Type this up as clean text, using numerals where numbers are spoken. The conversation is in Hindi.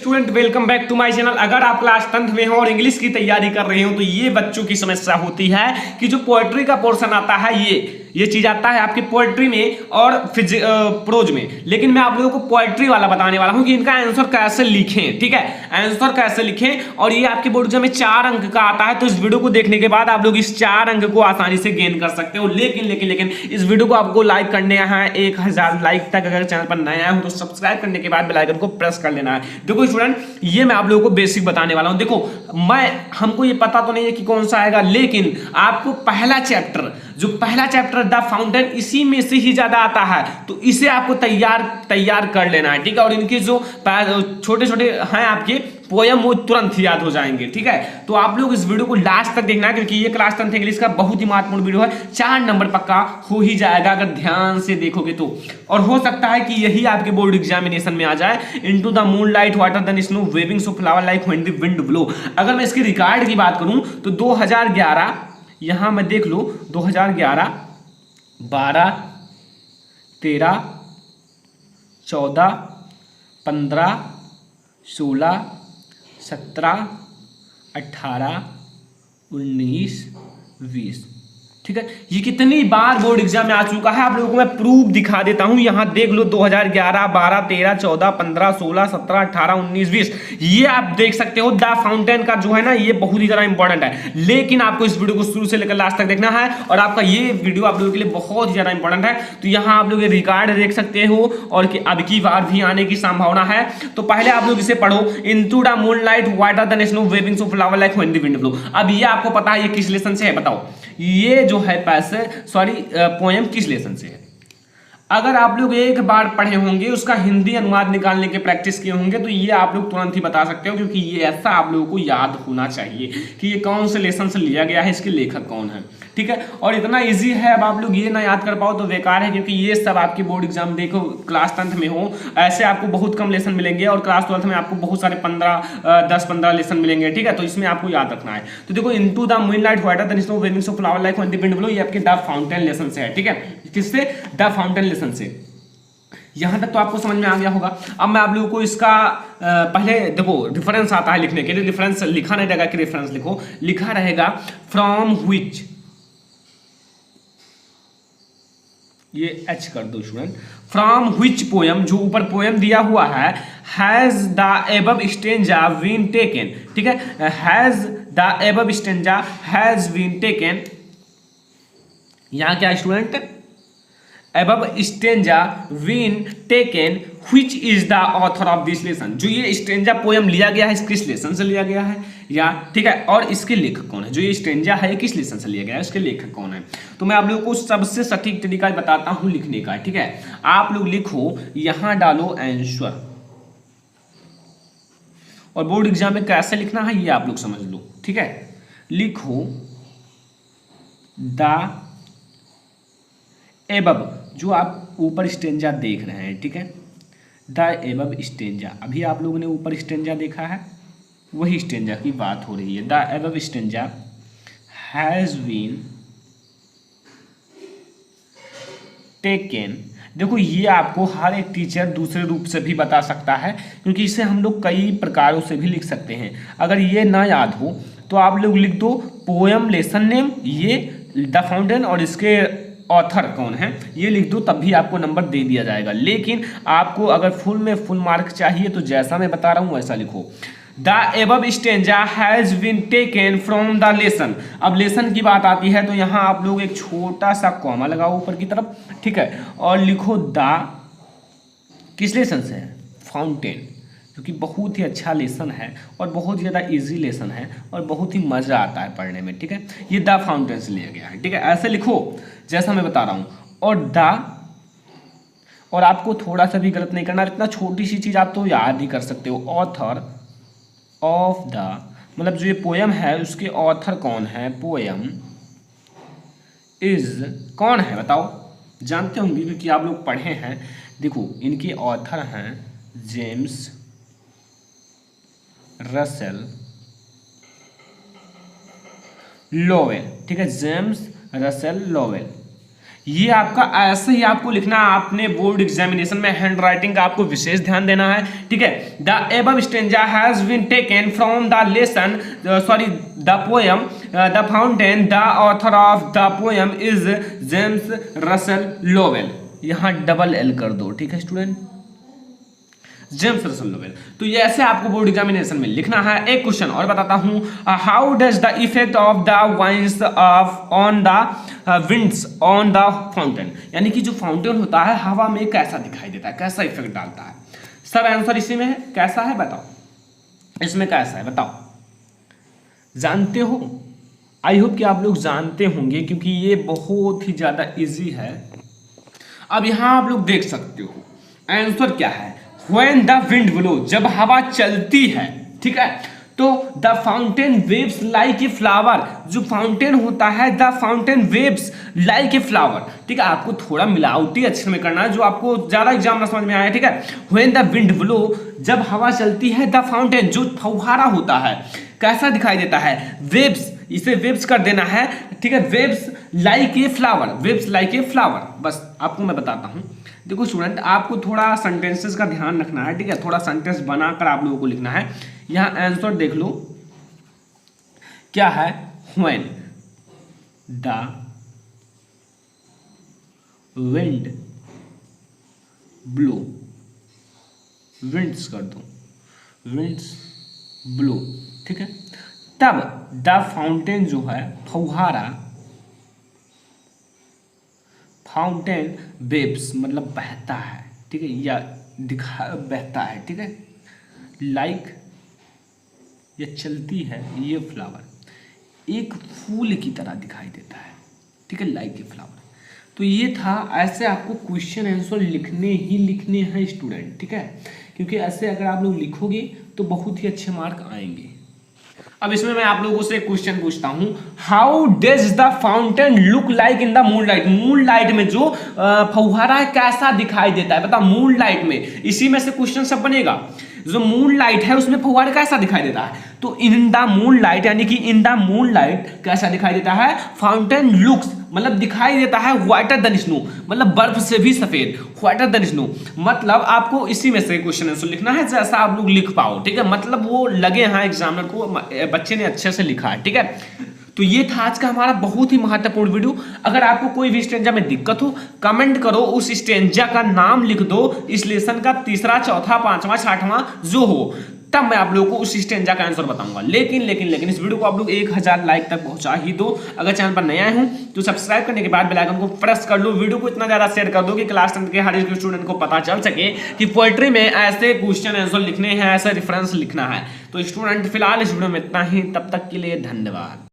Student welcome back to my channel. अगर आप क्लास 10th में हो और इंग्लिश की तैयारी कर रहे हो तो ये बच्चों की समस्या होती है कि जो पोएट्री का पोर्शन आता है ये चीज आता है आपकी पोएट्री में और प्रोज में, लेकिन मैं आप लोगों को पोएट्री वाला बताने वाला हूं कि इनका आंसर कैसे लिखें। ठीक है, आंसर कैसे लिखें और ये आपके बोर्ड एग्जाम में 4 अंक का आता है। तो इस वीडियो को देखने के बाद आप लोग इस 4 अंक को आसानी से गेन कर सकते हो। लेकिन इस वीडियो को आपको लाइक करने हैं 1000 लाइक तक। अगर चैनल पर नया हो तो सब्सक्राइब करने के बाद बेल आइकन को प्रेस कर लेना है। देखो स्टूडेंट, ये मैं आप लोगों को बेसिक बताने वाला हूं। देखो हमको ये पता तो नहीं है कि कौन सा आएगा, लेकिन आपको पहला चैप्टर द फाउंटेन इसी में से ही ज्यादा आता है, तो इसे आपको तैयार कर लेना है। ठीक है, और इनके जो छोटे छोटे हैं आपके पोयम वो तुरंत ही याद हो जाएंगे। ठीक है, तो आप लोग इस वीडियो को लास्ट तक देखना है क्योंकि ये क्लास 10th इंग्लिश का बहुत ही महत्वपूर्ण वीडियो है। 4 नंबर पक्का हो ही जाएगा अगर ध्यान से देखोगे तो। और हो सकता है कि यही आपके बोर्ड एग्जामिनेशन में आ जाए। Into the moonlight water then snow waving so flower like when the wind blow. अगर मैं इसके रिकॉर्ड की बात करूं तो 2011, यहां मैं देख लो 2011, 12, 13, 14, 15, 16, 17, 18, 19, 20। ठीक है, ये कितनी बार बोर्ड एग्जाम में आ चुका है आप लोगों को मैं प्रूफ दिखा देता हूं। यहां देख लो 2011, 12, 13, 14, 15, 16, 17, 18, 19, 20। ये आप देख सकते हो। द फाउंटेन का जो है ना ये बहुत ही ज्यादा इंपॉर्टेंट है, लेकिन आपको इस वीडियो को शुरू से लेकर लास्ट तक देखना है और आपका ये वीडियो आप लोगों के लिए बहुत ही ज्यादा इंपॉर्टेंट है। तो यहाँ आप लोग रिकॉर्ड देख सकते हो और कि अब की बार भी आने की संभावना है। तो पहले आप लोग इसे पढ़ो, into the moonlight water then snow waving so flower like when the wind blow. अब ये आपको पता है ये किस लेसन से है, बताओ ये जो है पोएम किस लेसन से है। अगर आप लोग एक बार पढ़े होंगे, उसका हिंदी अनुवाद निकालने के प्रैक्टिस किए होंगे तो ये आप लोग तुरंत ही बता सकते हो, क्योंकि ये ऐसा आप लोगों को याद होना चाहिए कि ये कौन से लेसन से लिया गया है, इसके लेखक कौन है। ठीक है, और इतना इजी है। अब आप लोग ये ना याद कर पाओ तो बेकार है, क्योंकि ये सब आपके बोर्ड एग्जाम देखो क्लास 10th में हो ऐसे आपको बहुत कम लेसन मिलेंगे और क्लास 12th में आपको बहुत सारे 10-15 लेसन मिलेंगे। ठीक है, तो इसमें आपको याद रखना है। तो देखो into the moonlight water then snow waving so flower like when the wind blow, ये आपके द फाउंटेन लेसन से है। ठीक है, किससे? द फाउंटेन लेसन से। यहां तक तो आपको समझ में आ गया होगा। अब मैं आप लोगों को इसका पहले देखो रेफरेंस आता है लिखने के लिए। रेफरेंस लिखा नहीं रहेगा कि रेफरेंस लिखो, लिखा रहेगा फ्रॉम व्हिच, ये एच कर दो स्टूडेंट, फ्रॉम व्हिच पोयम, जो ऊपर पोयम दिया हुआ है, has the above stanza been taken. ठीक है, has the above stanza has been taken. यहां क्या student? above stanza been taken which is the author of this lesson। जो ये स्टेंजा पोयम लिया गया है किस लेसन से लिया गया है या ठीक है, और इसके लेखक कौन है। जो ये स्टेंजा है किस लेसन से लिया गया है, इसके लेखक कौन है। तो मैं आप लोगों को सबसे सटीक तरीका बताता हूं लिखने का। ठीक है, आप लोग लिखो, यहां डालो आंसर, और बोर्ड एग्जाम में कैसे लिखना है ये आप लोग समझ लो। ठीक है, लिखो द एबव, जो आप ऊपर स्टेंजा देख रहे हैं। ठीक है, द एबव स्टेंजा, अभी आप लोगों ने ऊपर स्टेंजा देखा है, वही स्टेंजा की बात हो रही है। The above stanza has been taken. देखो ये आपको हर एक टीचर दूसरे रूप से भी बता सकता है, क्योंकि इसे हम लोग कई प्रकारों से भी लिख सकते हैं। अगर ये ना याद हो तो आप लोग लिख दो पोयम लेसन नेम, ये द फाउंटेन, और इसके ऑथर कौन है ये लिख दो, तब भी आपको नंबर दे दिया जाएगा। लेकिन आपको अगर फुल में फुल मार्क चाहिए तो जैसा मैं बता रहा हूं वैसा लिखो। The above stanza has been taken from the lesson. अब लेसन की बात आती है तो यहां आप लोग एक छोटा सा कॉमा लगाओ ऊपर की तरफ। ठीक है, और लिखो द किस लेसन से है, फाउंटेन, क्योंकि बहुत ही अच्छा लेसन है और बहुत ही ज़्यादा इजी लेसन है और बहुत ही मज़ा आता है पढ़ने में। ठीक है, ये द फाउंटेन से लिया गया है। ठीक है, ऐसे लिखो जैसा मैं बता रहा हूँ। और आपको थोड़ा सा भी गलत नहीं करना, इतना छोटी सी चीज़ आप तो याद ही कर सकते हो। ऑथर ऑफ द, मतलब जो ये पोयम है उसके ऑथर कौन है, पोयम इज कौन है बताओ, जानते होंगे क्योंकि आप लोग पढ़े हैं। देखो इनके ऑथर हैं जेम्स रसेल लोवेल। ठीक है, जेम्स रसेल लोवेल, ये आपका ऐसे ही आपको लिखना है, आपने बोर्ड एग्जामिनेशन में हैंड राइटिंग का आपको विशेष ध्यान देना है, ठीक है। The above stanza has been taken from the lesson sorry the poem the fountain, the author of the poem is James Russell Lowell. यहाँ डबल एल कर दो, ठीक है स्टूडेंट, जेम्स रसल लोवेल। तो ये ऐसे आपको बोर्ड एग्जामिनेशन में लिखना है। एक क्वेश्चन और बताता हूं, how does the effect of the vines of on the winds on the fountain, यानी कि जो फाउंटेन होता है हवा में कैसा दिखाई देता है, कैसा इफेक्ट डालता है। सब आंसर इसी में है, कैसा है बताओ, इसमें कैसा है बताओ, जानते हो? आई होप कि आप लोग जानते होंगे क्योंकि ये बहुत ही ज्यादा इजी है। अब यहां आप लोग देख सकते हो आंसर क्या है, When the wind blow, जब हवा चलती है, ठीक है, तो the fountain waves like a flower, जो फाउंटेन होता है the fountain waves like a flower, ठीक है। आपको थोड़ा मिलावटी अक्षर में करना है जो आपको ज्यादा एग्जाम में समझ में आया, ठीक है। When the wind blow, जब हवा चलती है, द फाउंटेन जो फव्वारा होता है कैसा दिखाई देता है, वेव्स, इसे वेव्स कर देना है, ठीक है, waves like a flower, waves like a flower. बस आपको मैं बताता हूं, देखो स्टूडेंट आपको थोड़ा सेंटेंसेस का ध्यान रखना है, ठीक है, थोड़ा सेंटेंस बनाकर आप लोगों को लिखना है। यहां आंसर देख लो क्या है, when the wind blow, winds कर दो, विंड्स ब्लो, ठीक है, तब द फाउंटेन जो है फव्वारा, फाउंटेन वेव्स मतलब बहता है, ठीक है, या दिखा बहता है, ठीक है, लाइक या चलती है, ये फ्लावर एक फूल की तरह दिखाई देता है, ठीक है, लाइक ए फ्लावर। तो ये था, ऐसे आपको क्वेश्चन आंसर लिखने ही लिखने हैं स्टूडेंट, ठीक है, क्योंकि ऐसे अगर आप लोग लिखोगे तो बहुत ही अच्छे मार्क आएंगे। अब इसमें मैं आप लोगों से एक क्वेश्चन पूछता हूं, how does the fountain look like in the moonlight, moonlight में जो फव्वारा है कैसा दिखाई देता है, बता मूनलाइट में, इसी में से क्वेश्चन सब बनेगा। जो मूनलाइट है उसमें फव्वारा कैसा दिखाई देता है, तो इन द मूनलाइट, यानी कि इन द मूनलाइट कैसा दिखाई देता है, फाउंटेन लुक्स मतलब दिखाई देता है व्हाइटर देन स्नो, मतलब बर्फ से भी सफेद, व्हाइटर देन स्नो। मतलब आपको इसी में से क्वेश्चन आंसर लिखना है जैसा आप लोग लिख पाओ, ठीक है, मतलब वो लगे हैं एग्जामिनर को, बच्चे ने अच्छे से लिखा है, ठीक है। तो ये था आज का हमारा बहुत ही महत्वपूर्ण वीडियो। अगर आपको कोई भी स्टेंजा में दिक्कत हो कमेंट करो, उस स्टेंजा का नाम लिख दो, इस लेसन का तीसरा, चौथा, पांचवा, छठवां जो हो, तब मैं आप लोगों को उस स्टेंजा का आंसर बताऊंगा। लेकिन इस वीडियो को आप लोग 1000 लाइक तक पहुंचा ही दो। अगर चैनल पर नए आए हो तो सब्सक्राइब करने के बाद बेल आइकन को प्रेस कर लो, वीडियो को इतना ज्यादा शेयर कर दो कि क्लास 10 के हर एक स्टूडेंट को पता चल सके कि पोएट्री में ऐसे क्वेश्चन आंसर लिखने हैं, ऐसे रेफरेंस लिखना है। तो स्टूडेंट फिलहाल इस वीडियो में इतना ही, तब तक के लिए धन्यवाद।